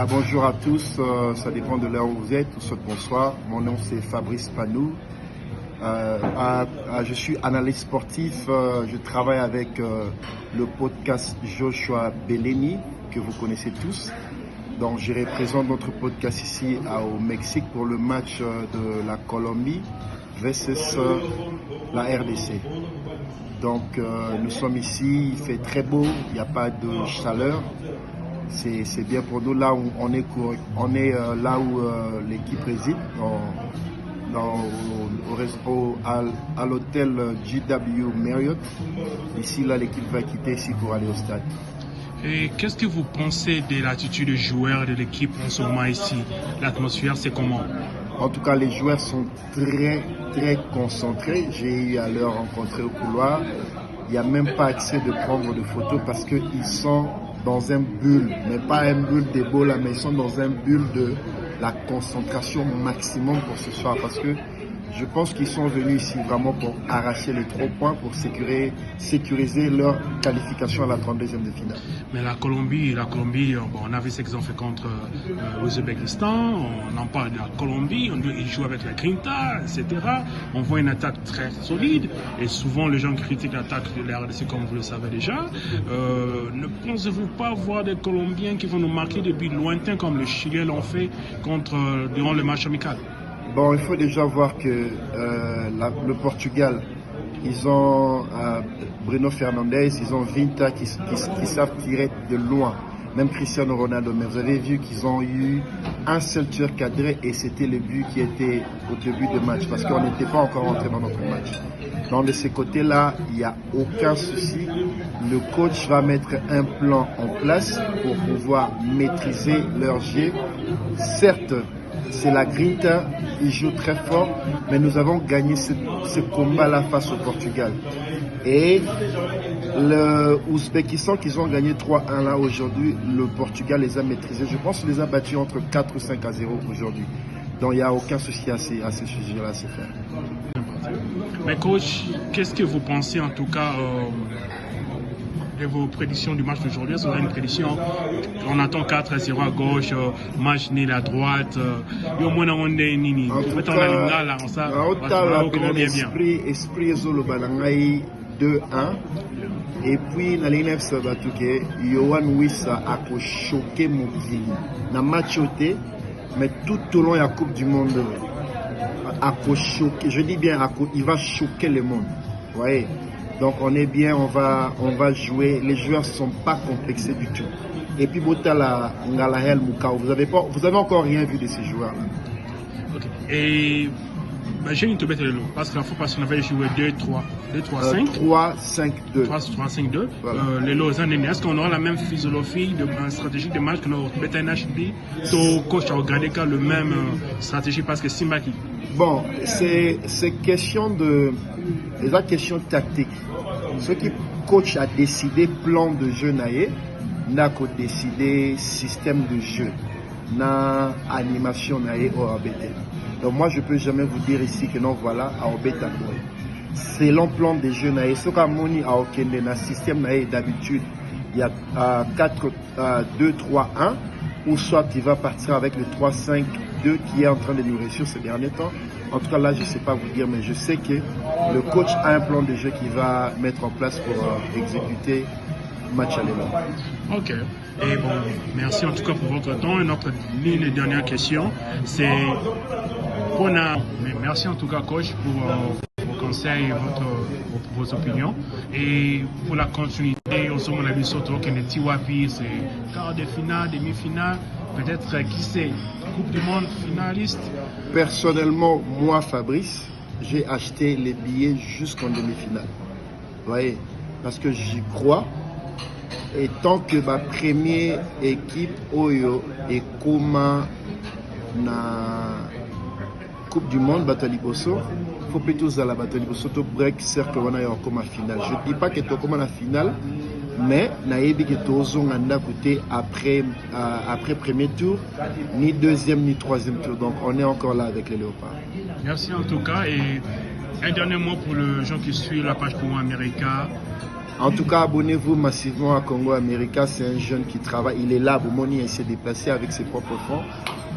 Bonjour à tous, ça dépend de l'heure où vous êtes. Bonsoir, mon nom c'est Fabrice Panou. Je suis analyste sportif, je travaille avec le podcast Joshua Belleni, que vous connaissez tous. Donc je représente notre podcast ici au Mexique pour le match de la Colombie versus la RDC. Donc nous sommes ici, il fait très beau, il n'y a pas de chaleur. C'est bien pour nous, là où on est là où l'équipe réside, à l'hôtel JW Marriott. Ici, là, l'équipe va quitter ici pour aller au stade. Et qu'est-ce que vous pensez de l'attitude des joueurs de l'équipe en ce moment ici? L'atmosphère, c'est comment? En tout cas, les joueurs sont très, très concentrés. J'ai eu à leur rencontrer au couloir. Il n'y a même pas accès de prendre de photos parce qu'ils sont dans un bulle, mais pas un bulle d'Ebola, mais ils sont dans un bulle de la concentration maximum pour ce soir, parce que je pense qu'ils sont venus ici vraiment pour arracher les 3 points, pour sécuriser leur qualification à la 32e de finale. Mais la Colombie, on a vu ce qu'ils ont fait contre l'Ouzbékistan, on en parle de la Colombie, ils jouent avec la Grinta, etc. On voit une attaque très solide, et souvent les gens critiquent l'attaque de la RDC comme vous le savez déjà. Ne pensez-vous pas voir des Colombiens qui vont nous marquer depuis lointain comme le Chili l'ont fait durant le match amical? Bon, il faut déjà voir que le Portugal, ils ont Bruno Fernandes, ils ont Vinta qui savent tirer de loin, même Cristiano Ronaldo. Mais vous avez vu qu'ils ont eu un seul tir cadré et c'était le but qui était au début du match parce qu'on n'était pas encore entré dans notre match. Donc de ces côtés-là, il n'y a aucun souci. Le coach va mettre un plan en place pour pouvoir maîtriser leur jeu. Certes, c'est la Grinta, ils jouent très fort, mais nous avons gagné ce combat-là face au Portugal. Et le Ouzbékistan qu'ils ont gagné 3-1 là aujourd'hui, le Portugal les a maîtrisés. Je pense qu'il les a battus entre 4 ou 5-0 aujourd'hui. Donc il n'y a aucun souci à ce sujet-là à se faire. Mais coach, qu'est-ce que vous pensez en tout cas de vos prédictions du match d'aujourd'hui? Est-ce qu'on a une prédiction? On attend 4-0 à gauche, match nul à droite. En tout cas, esprit ezolo balangai 2-1. Et puis na ligne Sabatuke, Yohan Wissa a choqué Mokili. Na match oté, mais tout au long de la Coupe du Monde, a choqué. Je dis bien, il va choquer le monde. Vous voyez? Donc on est bien, on va jouer. Les joueurs ne sont pas complexés du tout. Et puis Botala Ngalahel Moukao, vous avez encore rien vu de ces joueurs-là. Okay. Et j'ai une tombée parce que la fois passée on avait joué 2-3-5. 3-5-2. 3-5-2. Voilà. Les Lausanne, est-ce qu'on aura la même philosophie de stratégie de match que notre BTNHB? Ton coach a regardé le même stratégie parce que Simbaki. Bon, c'est question tactique. Ce qui coach a décidé plan de jeu n'a qu'à décider système de jeu, n'a animation naé au ABT. Donc moi je peux jamais vous dire ici que non voilà à Obeta. C'est plan de jeu naé. Ce qu'a moni à Okende na système naé d'habitude il y a 4-2-3-1 ou soit il va partir avec le 3-5-2 qui est en train de nous réussir ces derniers temps. En tout cas, là, je ne sais pas vous dire, mais je sais que le coach a un plan de jeu qu'il va mettre en place pour exécuter le match à l'élan. Ok. Et bon, merci en tout cas pour votre temps. Et notre dernière question, c'est merci en tout cas, coach, pour vos conseils et vos opinions. Et pour la continuité, on se dit que les Tiwapi, c'est quart de finale, demi-finale, peut-être, qui sait, Coupe du Monde finaliste. Personnellement, moi, Fabrice, j'ai acheté les billets jusqu'en demi-finale. Vous voyez, parce que j'y crois. Et tant que ma première équipe, Oyo, est comme na Coupe du Monde, Bataliboso, il faut plutôt à la Bataliboso, to break cercle, on a comme à finale. Je ne dis pas que tu es comme à la finale, mais naïbi que tu as côté après premier tour, ni deuxième ni troisième tour. Donc on est encore là avec les Léopards. Merci en tout cas. Et un dernier mot pour les gens qui suivent la page Pour America. En tout cas, abonnez-vous massivement à Congo America. C'est un jeune qui travaille. Il est là, Boumoni, il s'est déplacé avec ses propres fonds.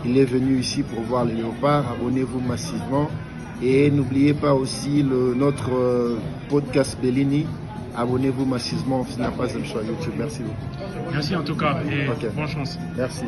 Il est venu ici pour voir les léopards. Abonnez-vous massivement. Et n'oubliez pas aussi notre podcast Bellini. Abonnez-vous massivement sur YouTube. Merci beaucoup. Merci en tout cas et Okay. bonne chance. Merci.